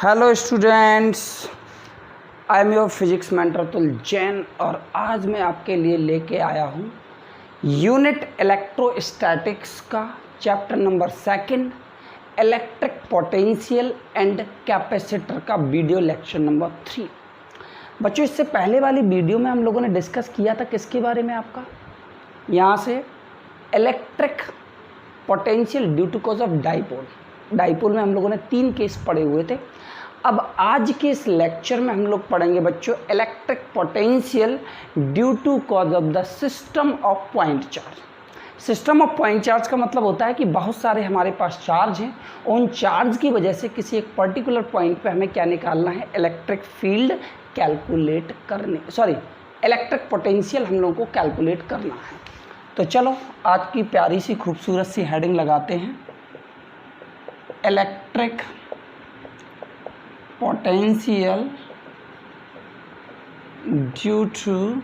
Hello students, I am your physics mentor Atul Jain और आज मैं आपके लिए लेके आया हूँ यूनिट इलेक्ट्रोस्टैटिक्स का chapter number 2 electric potential and capacitor का वीडियो लेक्चर नंबर 3। बच्चों, इससे पहले वाली वीडियो में हम लोगों ने डिस्कस किया था किसके बारे में, आपका यहाँ से electric potential due to cause of dipole में हम लोगों ने 3 केस पढ़े हुए थे। अब आज के इस लेक्चर में हम लोग पढ़ेंगे बच्चों electric potential due to cause of the system of point charge. System of point charge का मतलब होता है कि बहुत सारे हमारे पास चार्ज हैं, उन चार्ज की वजह से किसी एक पर्टिकुलर पॉइंट पे हमें क्या निकालना है, इलेक्ट्रिक फील्ड कैलकुलेट करने, इलेक्ट्रिक पोटेंशियल हम लोगों को कैलकुलेट करना है। तो चलो आज की प्यारी सी खूबसूरत सी हेडिंग लगाते हैं, electric potential due to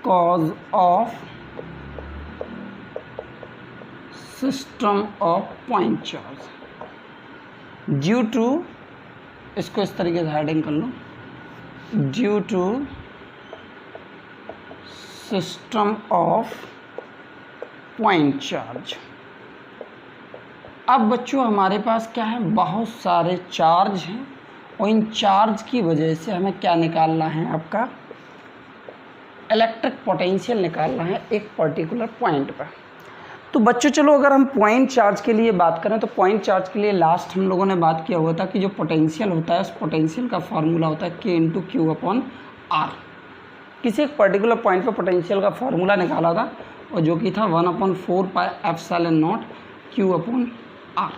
cause of system of point charge. Due to, इसको इस तरीके से हेडिंग कर लो, due to system of point charge. अब बच्चों हमारे पास क्या है, बहुत सारे चार्ज हैं और इन चार्ज की वजह से हमें क्या निकालना है, आपका इलेक्ट्रिक पोटेंशियल निकालना है एक पर्टिकुलर पॉइंट पर। तो बच्चों चलो अगर हम पॉइंट चार्ज के लिए बात करें तो पॉइंट चार्ज के लिए लास्ट हम लोगों ने बात किया हुआ था कि जो पोटेंशियल होता है उस पोटेंशियल का फार्मूला होता है K/Q/R। किसी एक पर्टिकुलर पॉइंट पर पोटेंशियल का फार्मूला निकाला था और जो कि था 1/4πε0 Q/R,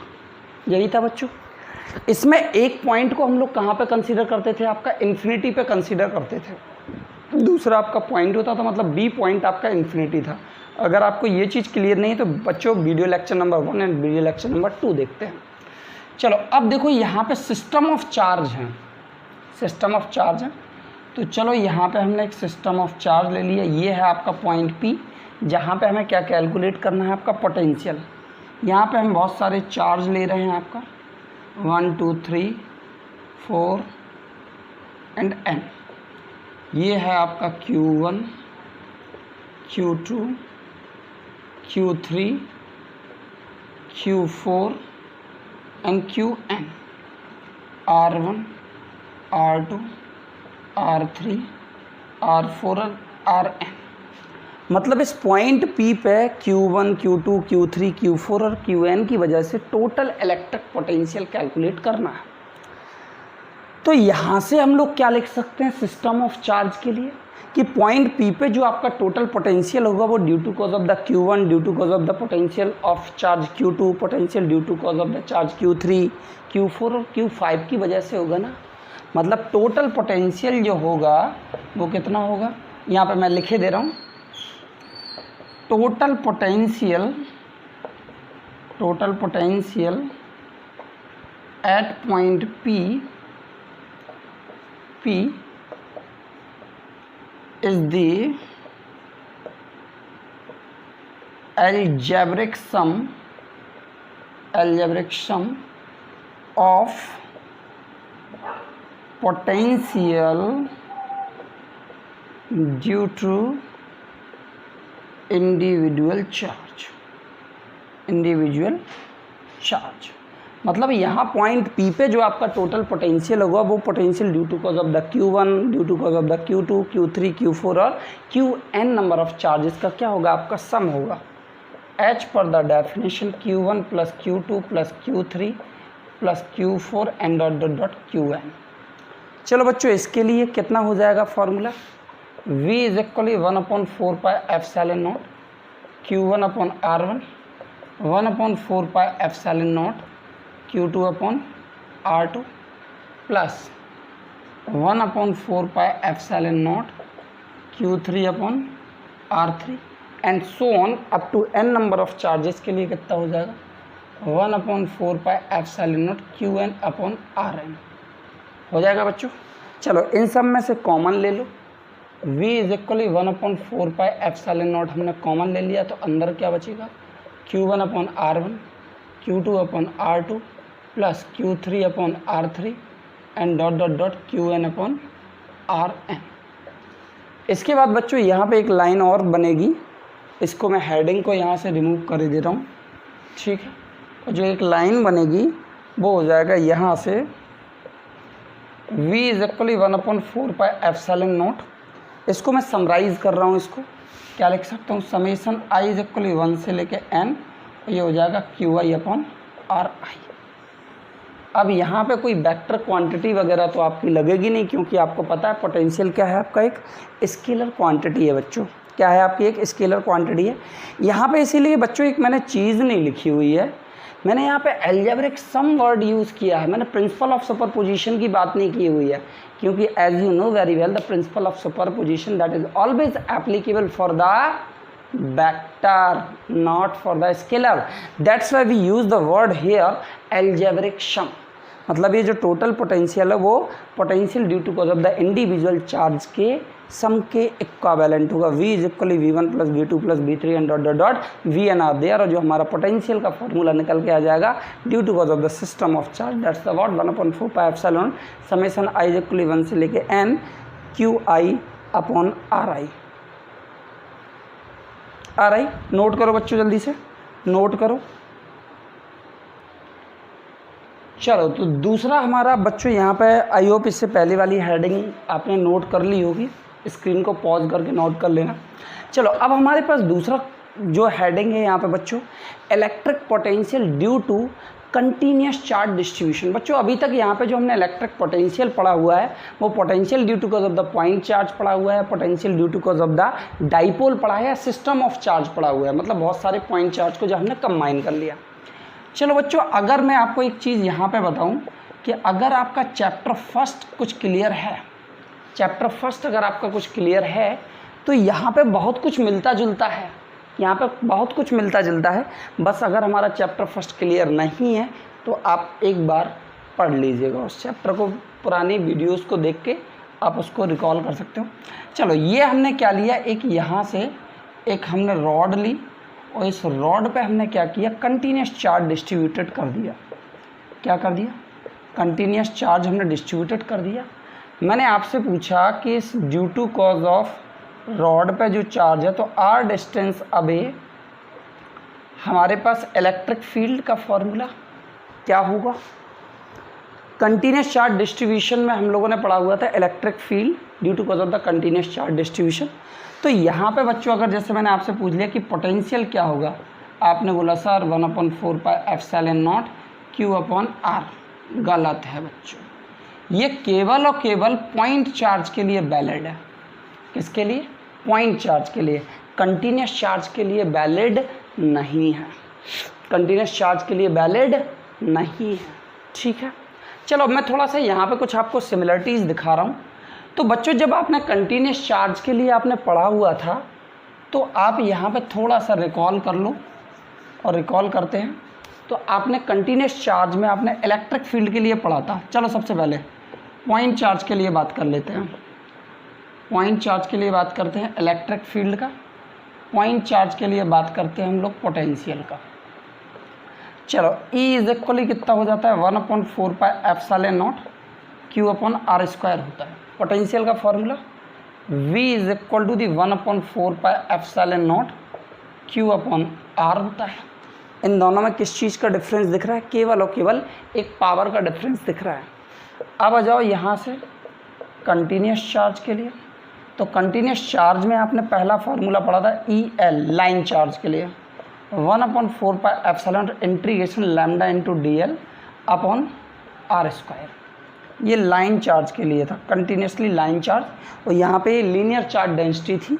यही था बच्चों। इसमें एक पॉइंट को हम लोग कहाँ पे कंसीडर करते थे, आपका इन्फिनिटी पे कंसीडर करते थे। दूसरा आपका पॉइंट होता था, मतलब बी पॉइंट आपका इन्फिनिटी था। अगर आपको ये चीज़ क्लियर नहीं है तो बच्चों video lecture number 1 and video lecture number 2 देखते हैं। चलो अब देखो यहाँ पे सिस्टम ऑफ चार्ज है, सिस्टम ऑफ चार्ज है। तो चलो यहाँ पे हमने एक सिस्टम ऑफ चार्ज ले लिया, ये है आपका पॉइंट P, जहाँ पे हमें क्या कैलकुलेट करना है, आपका पोटेंशियल। यहाँ पे हम बहुत सारे चार्ज ले रहे हैं, आपका 1 2 3 4 एंड n। ये है आपका Q1 Q2 Q3 Q4 and Qn, R1 R2 R3 R4 और Rn। मतलब इस पॉइंट P पे Q1 Q2 Q3 Q4 और Qn की वजह से टोटल इलेक्ट्रिक पोटेंशियल कैलकुलेट करना है। तो यहाँ से हम लोग क्या लिख सकते हैं सिस्टम ऑफ चार्ज के लिए कि पॉइंट P पे जो आपका टोटल पोटेंशियल होगा वो due to cause of the Q1 due to cause of the potential of charge Q2 potential due to cause of the charge Q3 Q4 और Q5 की वजह से होगा ना। मतलब टोटल पोटेंशियल जो होगा वो कितना होगा, यहाँ पे मैं लिखे दे रहा हूँ, total potential at point P is the algebraic sum of potential due to individual charge। मतलब यहाँ पॉइंट P पे जो आपका टोटल पोटेंशियल होगा वो potential due to cause of the Q1 due to cause of the Q2 Q3 Q4 और Qn number of charges का क्या होगा, आपका सम होगा। H पर the definition Q1 plus Q2 plus Q3 plus Q4 and dot dot dot Qn। चलो बच्चों इसके लिए कितना हो जाएगा formula, V is equally 1/4πε0 Q1/R1 1/4πε0 Q2/R2 plus 1/4πε0 Q3/R3 and so on up to n number of charges के लिए कितना हो जाएगा, 1/4πε0 Qn/Rn हो जाएगा बच्चों। चलो इन सब में से कॉमन ले लो, v इज इक्वली 1/4πε0 हमने कॉमन ले लिया तो अंदर क्या बचेगा, Q1/R1 Q2/R2 plus Q3 upon R3 and dot dot dot Qn upon Rn। इसके बाद बच्चों यहाँ पे एक लाइन और बनेगी, इसको मैं हेडिंग को यहाँ से रिमूव कर दे रहा हूँ, ठीक है। और जो एक लाइन बनेगी वो हो जाएगा यहाँ से V इज इक्वली 1/4πε0। इसको मैं समराइज़ कर रहा हूँ, इसको क्या लिख सकता हूँ, समेसन i इज इक्वली 1 से लेके n, ये हो जाएगा QI अपॉन RI। अब यहाँ पे कोई वेक्टर क्वांटिटी वगैरह तो आपकी लगेगी नहीं, क्योंकि आपको पता है पोटेंशियल क्या है, आपका एक स्केलर क्वांटिटी है बच्चों, क्या है आपकी एक स्केलर क्वांटिटी है। यहाँ पे इसीलिए बच्चों एक मैंने चीज़ नहीं लिखी हुई है, मैंने यहाँ पे अलजेब्रिक सम वर्ड यूज़ किया है, मैंने प्रिंसिपल ऑफ सुपरपोजिशन की बात नहीं की हुई है, क्योंकि as you know very well the principle of superposition that is always applicable for the vector not for the scalar, that's why we use the word here algebraic sum. मतलब ये जो टोटल पोटेंशियल है वो potential due to cause of the individual charge के sum के equivalent होगा। V is equally V1 plus V2 plus V3 and dot dot dot Vn are there. और जो हमारा पोटेंशियल का फॉर्मूला निकल के आ जाएगा due to cause of the system of charge, that's the what 1/4πε summation i is equally 1 से लेके n QI upon RI। RI note करो बच्चों, जल्दी से नोट करो। चलो तो दूसरा हमारा बच्चों यहाँ पे आई होप इससे पहले वाली हेडिंग आपने नोट कर ली होगी, स्क्रीन को पॉज करके नोट कर लेना। चलो अब हमारे पास दूसरा जो हेडिंग है यहाँ पे बच्चों, electric potential due to continuous charge distribution. बच्चों अभी तक यहाँ पे जो हमने इलेक्ट्रिक पोटेंशियल पढ़ा हुआ है वो potential due to cause of the point charge पढ़ा हुआ है, potential due to cause of the dipole पढ़ा है, सिस्टम ऑफ चार्ज पढ़ा हुआ है, मतलब बहुत सारे पॉइंट चार्ज को जो हमने कंबाइन कर लिया। चलो बच्चों अगर मैं आपको एक चीज़ यहाँ पे बताऊँ कि अगर आपका चैप्टर फर्स्ट कुछ क्लियर है, चैप्टर फर्स्ट अगर आपका कुछ क्लियर है तो यहाँ पे बहुत कुछ मिलता जुलता है, यहाँ पे बहुत कुछ मिलता जुलता है। बस अगर हमारा चैप्टर फर्स्ट क्लियर नहीं है तो आप एक बार पढ़ लीजिएगा उस चैप्टर को, पुरानी वीडियोस को देख के आप उसको रिकॉल कर सकते हो। चलो ये हमने क्या लिया, एक यहाँ से एक हमने रॉड ली और इस रॉड पे हमने क्या किया, कंटिन्यूस चार्ज डिस्ट्रीब्यूटेड कर दिया। क्या कर दिया, कंटिन्यूस चार्ज हमने डिस्ट्रीब्यूटेड कर दिया। मैंने आपसे पूछा कि इस due to cause of rod पे जो चार्ज है तो आर डिस्टेंस अवे हमारे पास इलेक्ट्रिक फील्ड का फॉर्मूला क्या होगा। कंटिन्यूस चार्ज डिस्ट्रीब्यूशन में हम लोगों ने पढ़ा हुआ था electric field due to cause of the continuous charge distribution. तो यहाँ पे बच्चों अगर जैसे मैंने आपसे पूछ लिया कि पोटेंशियल क्या होगा, आपने बोला सर 1/4πε0 Q अपॉन R। गलत है बच्चों, ये केवल और केवल पॉइंट चार्ज के लिए वैलिड है। किसके लिए, पॉइंट चार्ज के लिए, कंटिन्यूस चार्ज के लिए वैलिड नहीं है, कंटिन्यूस चार्ज के लिए वैलिड नहीं है, ठीक है। चलो मैं थोड़ा सा यहाँ पे कुछ आपको सिमिलरिटीज़ दिखा रहा हूँ। तो बच्चों जब आपने कंटिन्यूस चार्ज के लिए आपने पढ़ा हुआ था तो आप यहाँ पे थोड़ा सा रिकॉल कर लो, और रिकॉल करते हैं तो आपने कंटिन्यूस चार्ज में आपने इलेक्ट्रिक फील्ड के लिए पढ़ा था। चलो सबसे पहले पॉइंट चार्ज के लिए बात कर लेते हैं, पॉइंट चार्ज के लिए बात करते हैं इलेक्ट्रिक फील्ड का, पॉइंट चार्ज के लिए बात करते हैं हम लोग पोटेंशियल का। चलो E इज इक्वली कितना हो जाता है 1/4πε0 Q अपॉन R² होता है। पोटेंशियल का formula V is equal to the 1/4πε0 Q upon R होता है। इन दोनों में किस चीज़ का डिफरेंस दिख रहा है, केवल और केवल एक पावर का डिफरेंस दिख रहा है। अब आ जाओ यहाँ से कंटिन्यूस चार्ज के लिए। तो कंटिन्यूस चार्ज में आपने पहला फार्मूला पढ़ा था EL लाइन चार्ज के लिए 1/4πε integration lambda into DL upon R²। ये लाइन चार्ज के लिए था, कंटिन्यूसली लाइन चार्ज। और यहाँ पे लीनियर चार्ज डेंसिटी थी,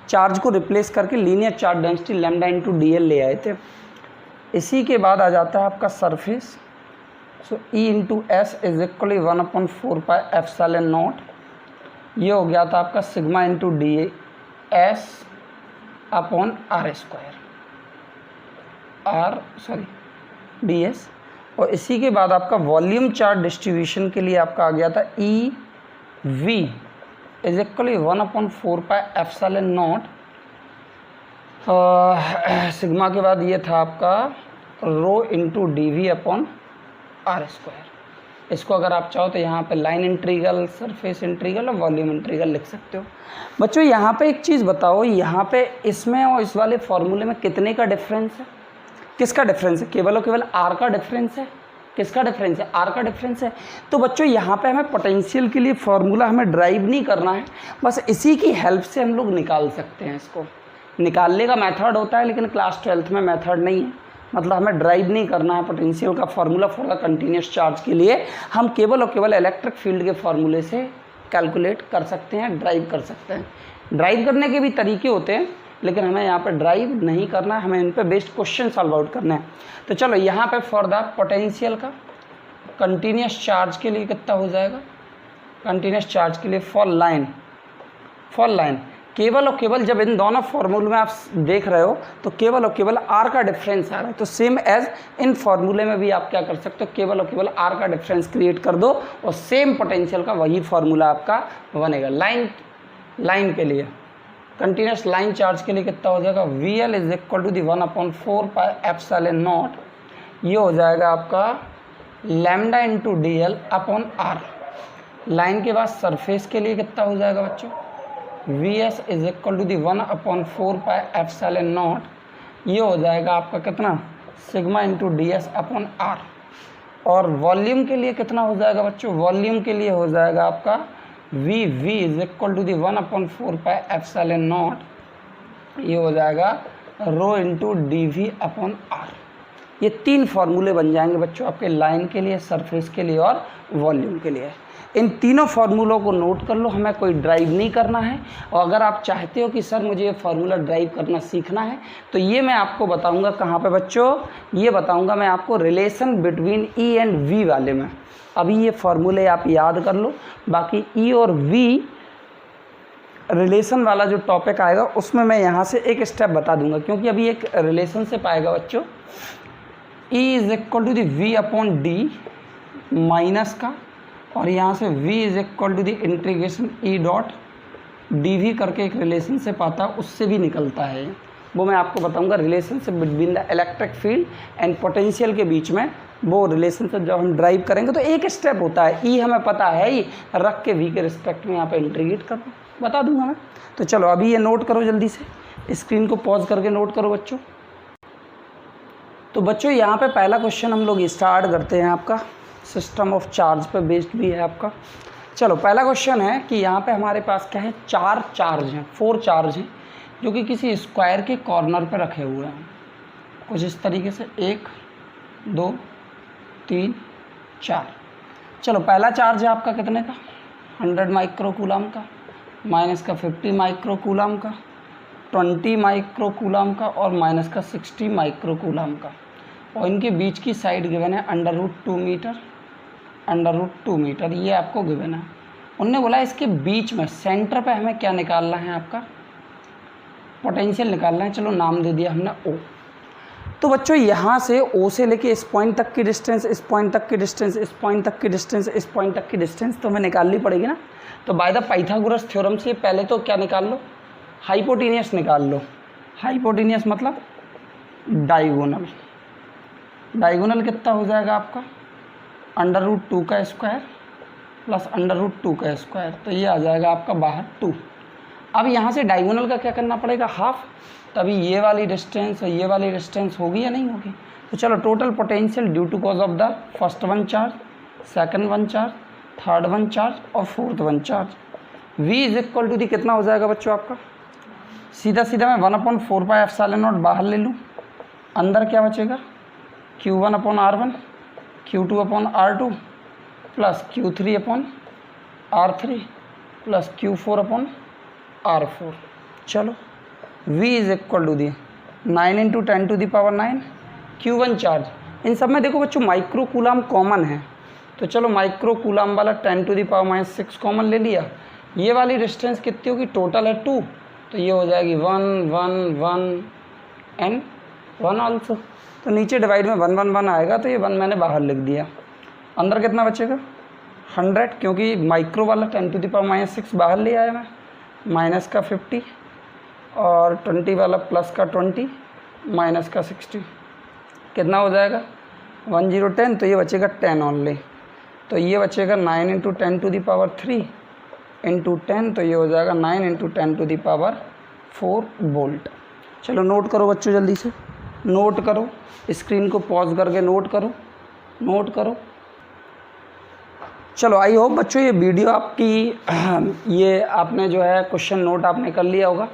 चार्ज को रिप्लेस करके linear charge density lambda into DL ले आए थे। इसी के बाद आ जाता है आपका surface. So E into S is equally 1/4πε0, ये हो गया था आपका sigma into DS upon DS। और इसी के बाद आपका वॉल्यूम चार्ज डिस्ट्रीब्यूशन के लिए आपका आ गया था EV इज इक्वली 1/4πε0 सिग्मा के बाद ये था आपका रो इंटू DV अपॉन r²। इसको अगर आप चाहो तो यहाँ पे लाइन इंटीग्रल, सरफेस इंटीग्रल और वॉल्यूम इंटीग्रल लिख सकते हो। बच्चों यहाँ पे एक चीज़ बताओ, यहाँ पे इसमें और इस वाले फॉर्मूले में कितने का डिफरेंस है? किसका डिफरेंस है? केवल और केवल r का डिफरेंस है। किसका डिफरेंस है? r का डिफरेंस है। तो बच्चों यहाँ पे हमें पोटेंशियल के लिए फॉर्मूला हमें ड्राइव नहीं करना है, बस इसी की हेल्प से हम लोग निकाल सकते हैं। इसको निकालने का मेथड होता है, लेकिन क्लास 12th में मेथड नहीं है। मतलब हमें ड्राइव नहीं करना है पोटेंशियल का formula for the continuous charge के लिए। हम केवल और केवल इलेक्ट्रिक फील्ड के फॉर्मूले से कैलकुलेट कर सकते हैं, ड्राइव कर सकते हैं। ड्राइव करने के भी तरीके होते हैं, लेकिन हमें यहाँ पर ड्राइव नहीं करना है, हमें इन पर बेस्ड क्वेश्चन सॉल्व आउट करना है। तो चलो यहाँ पे फॉर द पोटेंशियल का कंटिन्यूस चार्ज के लिए कितना हो जाएगा? कंटिन्यूस चार्ज के लिए फॉर लाइन केवल और केवल जब इन दोनों फॉर्मूले में आप देख रहे हो तो केवल और केवल r का डिफरेंस आ रहा है। तो सेम एज इन फॉर्मूले में भी आप क्या कर सकते हो, केवल और केवल r का डिफरेंस क्रिएट कर दो और सेम पोटेंशियल का वही फॉर्मूला आपका बनेगा। लाइन के लिए कंटिन्यूस लाइन चार्ज के लिए कितना हो जाएगा? VL is equal to the 1/4 pi epsilon naught. ये हो जाएगा आपका lambda into DL upon R। Line के बाद सरफेस के लिए कितना हो जाएगा बच्चों? VS is equal to the 1/4 pi epsilon naught. ये हो जाएगा आपका कितना? Sigma into DS upon R। और वॉल्यूम के लिए कितना हो जाएगा बच्चों? वॉल्यूम के लिए हो जाएगा आपका V is equal to the 1/4 pi epsilon naught. ये हो जाएगा rho into DV upon R। ये 3 फार्मूले बन जाएंगे बच्चों आपके लाइन के लिए, सरफेस के लिए और वॉल्यूम के लिए। इन तीनों फार्मूलों को नोट कर लो, हमें कोई ड्राइव नहीं करना है। और अगर आप चाहते हो कि सर मुझे ये फार्मूला ड्राइव करना सीखना है, तो ये मैं आपको बताऊंगा कहाँ पे बच्चों? ये बताऊंगा मैं आपको relation between E and V वाले में। अभी ये फार्मूले आप याद कर लो, बाकी E और V रिलेशन वाला जो टॉपिक आएगा उसमें मैं यहाँ से एक स्टेप बता दूंगा, क्योंकि अभी एक रिलेशनशिप आएगा बच्चों, E is equal to the V upon D minus का, और यहाँ से V is equal to the integration E dot DV करके एक रिलेशनशिप आता है, उससे भी निकलता है। वो मैं आपको बताऊंगा relationship between the electric field and potential के बीच में। वो रिलेशनशिप जब हम ड्राइव करेंगे तो एक स्टेप होता है, E हमें पता है ही, रख के V के रिस्पेक्ट में यहाँ पे इंटीग्रेट कर बता दूंगा मैं। तो चलो अभी ये नोट करो, जल्दी से स्क्रीन को पॉज करके नोट करो बच्चों। तो बच्चों यहाँ पे पहला क्वेश्चन हम लोग स्टार्ट करते हैं, आपका सिस्टम ऑफ चार्ज पे बेस्ड भी है आपका। चलो पहला क्वेश्चन है कि यहाँ पे हमारे पास क्या है? 4 चार्ज हैं, 4 चार्ज हैं, जो कि किसी स्क्वायर के कॉर्नर पे रखे हुए हैं कुछ इस तरीके से, 1 2 3 4। चलो पहला चार्ज है आपका कितने का? 100 माइक्रोकूलम का, माइनस का 50 माइक्रोकूलम का, 20 माइक्रोकूलम का और माइनस का 60 माइक्रोकूलम का। और इनके बीच की साइड गिवन है √2 मीटर, √2 मीटर ये आपको गिवन है। उनने बोला इसके बीच में सेंटर पे हमें क्या निकालना है? आपका पोटेंशियल निकालना है। चलो नाम दे दिया हमने O। तो बच्चों यहाँ से O से लेके इस पॉइंट तक की डिस्टेंस, इस पॉइंट तक की डिस्टेंस, इस पॉइंट तक की डिस्टेंस, इस पॉइंट तक की डिस्टेंस तो हमें निकालनी पड़ेगी ना। तो बाय द पाइथागोरस थ्योरम से पहले तो क्या निकाल लो? हाइपोटेनियस निकाल लो। हाइपोटेनियस मतलब डायगोनल। डायगोनल कितना हो जाएगा आपका? √2 का स्क्वायर प्लस √2 का स्क्वायर, तो ये आ जाएगा आपका बाहर 2। अब यहाँ से डायगोनल का क्या करना पड़ेगा? हाफ। तभी ये वाली डिस्टेंस और ये वाली डिस्टेंस होगी या नहीं होगी? तो चलो total potential due to cause of the first one charge, second one charge, third one charge और fourth one charge. V is equal to the कितना हो जाएगा बच्चों आपका? सीधा सीधा मैं 1/4 पाई एप्सिलॉन नॉट बाहर ले लूँ, अंदर क्या बचेगा? Q1 upon R1, Q2 upon R2 प्लस Q3 अपॉन R3 प्लस Q4 अपॉन R4। चलो V is equal to the 9 × 10⁹ Q1 charge. इन सब में देखो बच्चों माइक्रो कूलम कॉमन है, तो चलो माइक्रो कूलम वाला 10⁻6 कॉमन ले लिया। ये वाली डिस्टेंस कितनी होगी? टोटल है 2, तो ये हो जाएगी 1 1 1 एंड 1 ऑल्सो। तो नीचे डिवाइड में 1 1 1 आएगा, तो ये 1 मैंने बाहर लिख दिया। अंदर कितना बचेगा? 100, क्योंकि माइक्रो वाला 10⁻6 बाहर ले आया मैं, माइनस का 50 और 20 वाला प्लस का 20 माइनस का 60, कितना हो जाएगा? 1 0 10, तो ये बचेगा 10 ओनली, तो ये बचेगा 9 × 10 टू द पावर 3 इंटू 10, तो ये हो जाएगा 9 × 10 टू द पावर 4 वोल्ट। चलो नोट करो बच्चों, जल्दी से नोट करो, स्क्रीन को पॉज करके नोट करो, नोट करो। चलो आई होप बच्चों ये वीडियो आपकी ये आपने जो है क्वेश्चन नोट आपने कर लिया होगा।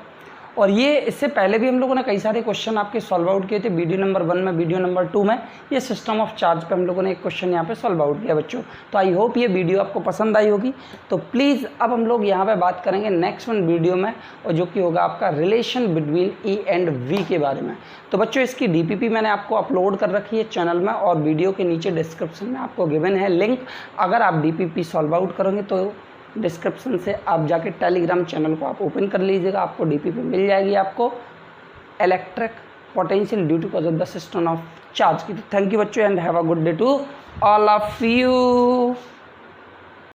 और ये इससे पहले भी हम लोगों ने कई सारे क्वेश्चन आपके सॉल्व आउट किए थे, वीडियो नंबर 1 में, वीडियो नंबर 2 में ये सिस्टम ऑफ चार्ज पे हम लोगों ने एक क्वेश्चन यहाँ पे सॉल्व आउट किया बच्चों। तो आई होप ये वीडियो आपको पसंद आई होगी। तो प्लीज़ अब हम लोग यहाँ पे बात करेंगे नेक्स्ट वीडियो में, और जो कि होगा आपका relation between E and V के बारे में। तो बच्चों इसकी DPP मैंने आपको अपलोड कर रखी है चैनल में, और वीडियो के नीचे डिस्क्रिप्शन में आपको गिवन है लिंक। अगर आप DPP सॉल्व आउट करोगे तो डिस्क्रिप्शन से आप जाके टेलीग्राम चैनल को आप ओपन कर लीजिएगा, आपको DPP मिल जाएगी आपको electric potential due to cause of the system of charge की। थैंक यू बच्चों and have a good day to all of you.